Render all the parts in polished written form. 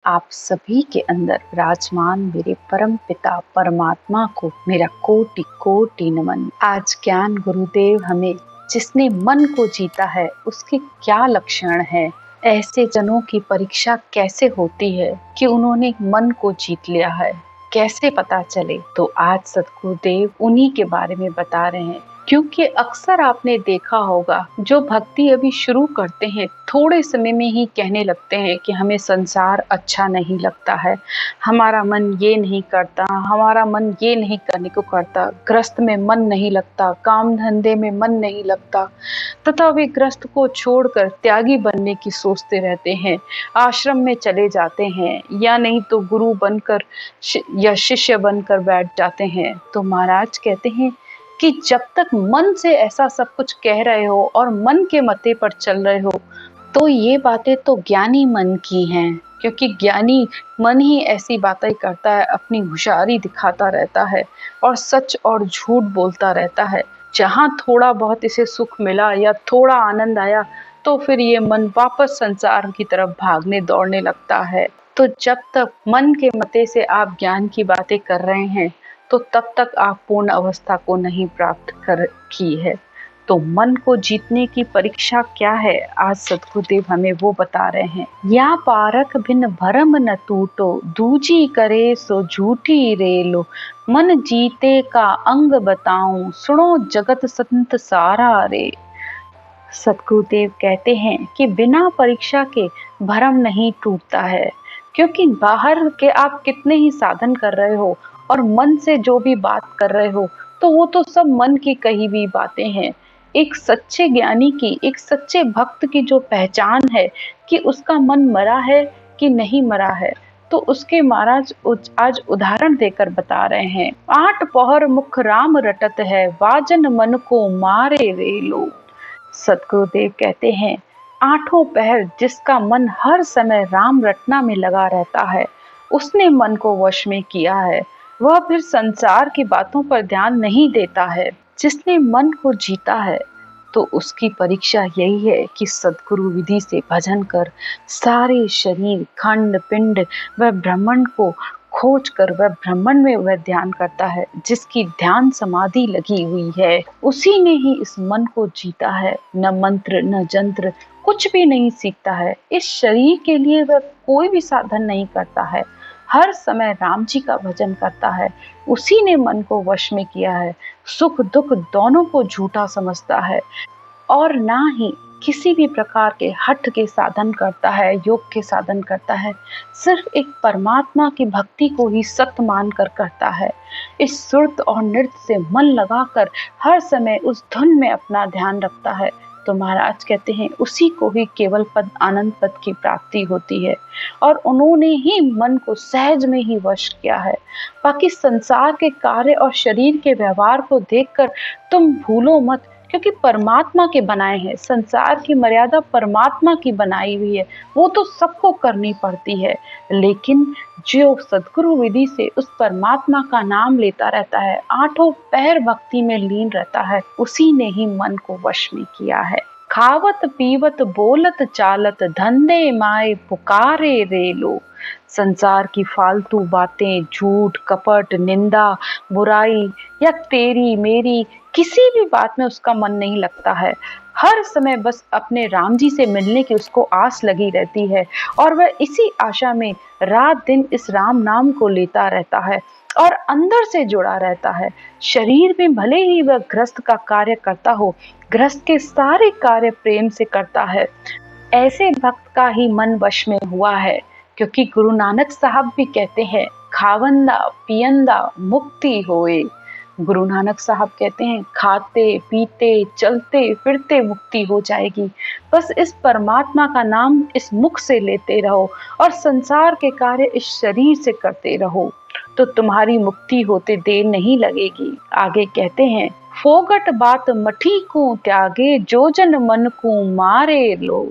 आप सभी के अंदर विराजमान मेरे परम पिता परमात्मा को मेरा कोटि कोटि नमन। आज ज्ञान गुरुदेव हमें जिसने मन को जीता है उसके क्या लक्षण है, ऐसे जनों की परीक्षा कैसे होती है कि उन्होंने मन को जीत लिया है, कैसे पता चले। तो आज सद्गुरुदेव उन्हीं के बारे में बता रहे हैं। क्योंकि अक्सर आपने देखा होगा जो भक्ति अभी शुरू करते हैं थोड़े समय में ही कहने लगते हैं कि हमें संसार अच्छा नहीं लगता है, हमारा मन ये नहीं करता, हमारा मन ये नहीं करने को करता, गृहस्थ में मन नहीं लगता, काम धंधे में मन नहीं लगता, तथा वे गृहस्थ को छोड़कर त्यागी बनने की सोचते रहते हैं, आश्रम में चले जाते हैं या नहीं तो गुरु बनकर या शिष्य बनकर बैठ जाते हैं। तो महाराज कहते हैं कि जब तक मन से ऐसा सब कुछ कह रहे हो और मन के मते पर चल रहे हो तो ये बातें तो ज्ञानी मन की हैं, क्योंकि ज्ञानी मन ही ऐसी बातें करता है, अपनी होशियारी दिखाता रहता है और सच और झूठ बोलता रहता है। जहाँ थोड़ा बहुत इसे सुख मिला या थोड़ा आनंद आया तो फिर ये मन वापस संसार की तरफ भागने दौड़ने लगता है। तो जब तक मन के मते से आप ज्ञान की बातें कर रहे हैं तो तब तक आप पूर्ण अवस्था को नहीं प्राप्त कर की है। तो मन को जीतने की परीक्षा क्या है, आज सद्गुरुदेव हमें वो बता रहे हैं। या पारक भिन्न भरम न टूटो, दूजी करे सो झूठी रेलो, मन जीते का अंग बताऊं, सुनो जगत संत सारा रे। सद्गुरुदेव कहते हैं कि बिना परीक्षा के भरम नहीं टूटता है, क्योंकि बाहर के आप कितने ही साधन कर रहे हो और मन से जो भी बात कर रहे हो तो वो तो सब मन की कही हुई बातें हैं। एक सच्चे ज्ञानी की, एक सच्चे भक्त की जो पहचान है कि उसका मन मरा है कि नहीं मरा है, तो उसके महाराज आज उदाहरण देकर बता रहे हैं। 8 पहर मुख राम रटत है, वाजन मन को मारे रे लो। सद्गुरुदेव कहते हैं 8 पहर जिसका मन हर समय राम रटना में लगा रहता है, उसने मन को वश में किया है, वह फिर संसार की बातों पर ध्यान नहीं देता है। जिसने मन को जीता है तो उसकी परीक्षा यही है कि सद्गुरु विधि से भजन कर सारे शरीर खंड पिंड व ब्रह्मांड को खोज कर वह ब्रह्मांड में वह ध्यान करता है। जिसकी ध्यान समाधि लगी हुई है उसी ने ही इस मन को जीता है। न मंत्र न जंत्र कुछ भी नहीं सीखता है, इस शरीर के लिए वह कोई भी साधन नहीं करता है, हर समय राम जी का भजन करता है। उसी ने मन को वश में किया है, सुख दुख दोनों को झूठा समझता है और ना ही किसी भी प्रकार के हठ के साधन करता है, योग के साधन करता है, सिर्फ एक परमात्मा की भक्ति को ही सत्य मान कर करता है। इस सुरत और नृत्य से मन लगाकर हर समय उस धुन में अपना ध्यान रखता है। तो महाराज कहते हैं उसी को ही केवल पद आनंद पद की प्राप्ति होती है और उन्होंने ही मन को सहज में ही वश किया है। बाकी संसार के कार्य और शरीर के व्यवहार को देखकर तुम भूलो मत, क्योंकि परमात्मा के बनाए हैं, संसार की मर्यादा परमात्मा की बनाई हुई है, वो तो सबको करनी पड़ती है। लेकिन जो सद्गुरु विधि से उस परमात्मा का नाम लेता रहता है, 8 पहर भक्ति में लीन रहता है, उसी ने ही मन को वश में किया है। खावत पीवत बोलत चालत, धंधे माए पुकारे रे लो। संसार की फालतू बातें, झूठ कपट निंदा बुराई या तेरी मेरी किसी भी बात में उसका मन नहीं लगता है। हर समय बस अपने राम जी से मिलने की उसको आस लगी रहती है और वह इसी आशा में रात दिन इस राम नाम को लेता रहता है और अंदर से जुड़ा रहता है। शरीर में भले ही वह गृहस्थ का कार्य करता हो, गृहस्थ के सारे कार्य प्रेम से करता है। ऐसे भक्त का ही मन वश में हुआ है, क्योंकि गुरु नानक साहब भी कहते हैं खावंदा पियंदा मुक्ति होए। गुरु नानक साहब कहते हैं खाते पीते चलते फिरते मुक्ति हो जाएगी, बस इस परमात्मा का नाम इस मुख से लेते रहो और संसार के कार्य इस शरीर से करते रहो, तो तुम्हारी मुक्ति होते देर नहीं लगेगी। आगे कहते हैं फोगट बात मठी को त्यागे, जो जन मन को मारे लो।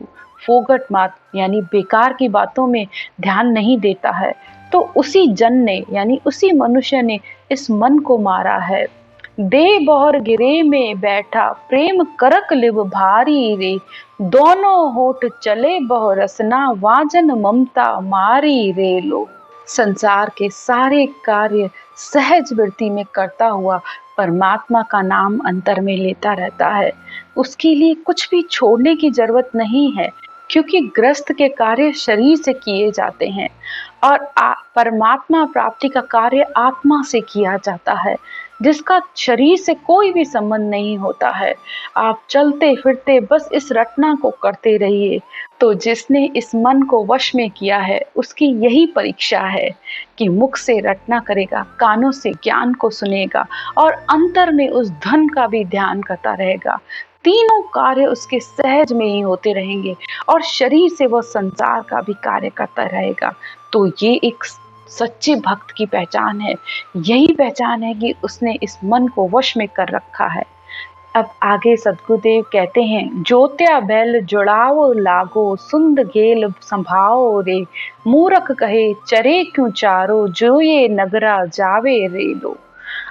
फोगट बात यानी बेकार की बातों में ध्यान नहीं देता है, तो उसी जन ने यानी उसी मनुष्य ने इस मन को मारा है। दे बहर गिरे में बैठा, प्रेम करक लिव भारी रे, दोनों होठ चले बहु रसना, वाजन ममता मारी रे लो। संसार के सारे कार्य सहज वृत्ति में करता हुआ परमात्मा का नाम अंतर में लेता रहता है। उसके लिए कुछ भी छोड़ने की जरूरत नहीं है, क्योंकि ग्रस्त के कार्य शरीर से किए जाते हैं और परमात्मा प्राप्ति का कार्य आत्मा से किया जाता है, जिसका शरीर से कोई भी संबंध नहीं होता है। आप चलते फिरते बस इस रटना को करते रहिए। तो जिसने इस मन को वश में किया है, उसकी यही परीक्षा है कि मुख से रटना करेगा, कानों से ज्ञान को सुनेगा और अंतर में उस धन का भी ध्यान करता रहेगा। तीनों कार्य उसके सहज में ही होते रहेंगे और शरीर से वह संसार का भी कार्य करता रहेगा। तो ये एक सच्चे भक्त की पहचान है। यही पहचान है कि उसने इस मन को वश में कर रखा है। अब आगे सदगुरुदेव कहते हैं, जोत्या बैल जुड़ाओ लागो, सुंद गेल संभाओ रे, मूरख कहे चरे क्यों चारो, जो ये नगरा जावे रे लो।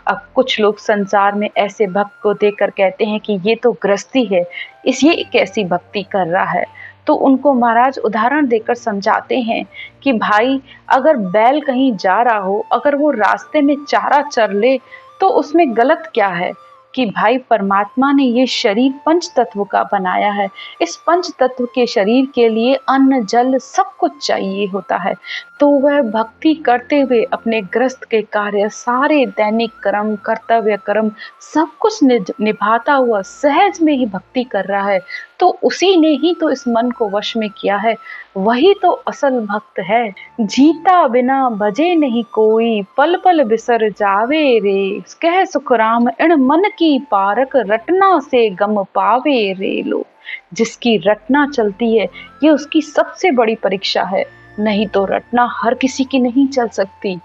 अब कुछ लोग संसार में ऐसे भक्त को देखकर कहते हैं कि ये तो गृहस्थी है, ये कैसी भक्ति कर रहा है। तो उनको महाराज उदाहरण देकर समझाते हैं कि भाई, अगर बैल कहीं जा रहा हो, अगर वो रास्ते में चारा चर ले तो उसमें गलत क्या है। कि भाई, परमात्मा ने ये शरीर पंच तत्व का बनाया है। इस पंच तत्व के शरीर के लिए अन्न जल सब कुछ चाहिए होता है। तो वह भक्ति करते हुए अपने ग्रस्त के कार्य, सारे दैनिक कर्म, कर्तव्य कर्म सब कुछ निभाता हुआ सहज में ही भक्ति कर रहा है। तो उसी ने ही तो इस मन को वश में किया है। वही तो असल भक्त है। जीता बिना भजे नहीं कोई, पल पल बिसर जावे रे, कह सुखराम इन मन की पारक, रटना से गम पावे रे लो। जिसकी रटना चलती है, ये उसकी सबसे बड़ी परीक्षा है। नहीं तो रटना हर किसी की नहीं चल सकती।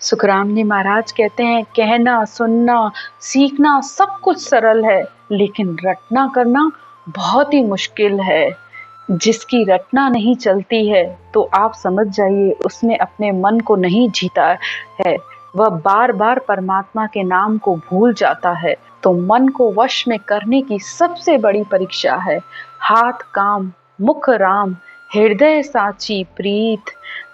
सुखराम जी महाराज कहते हैं, कहना सुनना सीखना सब कुछ सरल है, लेकिन रटना करना बहुत ही मुश्किल है। जिसकी रटना नहीं चलती है, तो आप समझ जाइए उसने अपने मन को नहीं जीता है। वह बार बार परमात्मा के नाम को भूल जाता है। तो मन को वश में करने की सबसे बड़ी परीक्षा है, हाथ काम मुख राम, हृदय साची प्रीत,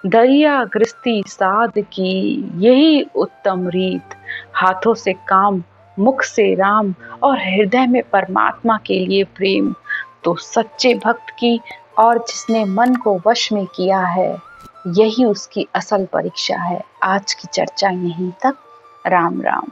दरिया गृहस्थी साध की, यही उत्तम रीत। हाथों से काम, मुख से राम और हृदय में परमात्मा के लिए प्रेम। तो सच्चे भक्त की और जिसने मन को वश में किया है, यही उसकी असल परीक्षा है। आज की चर्चा यहीं तक। राम राम।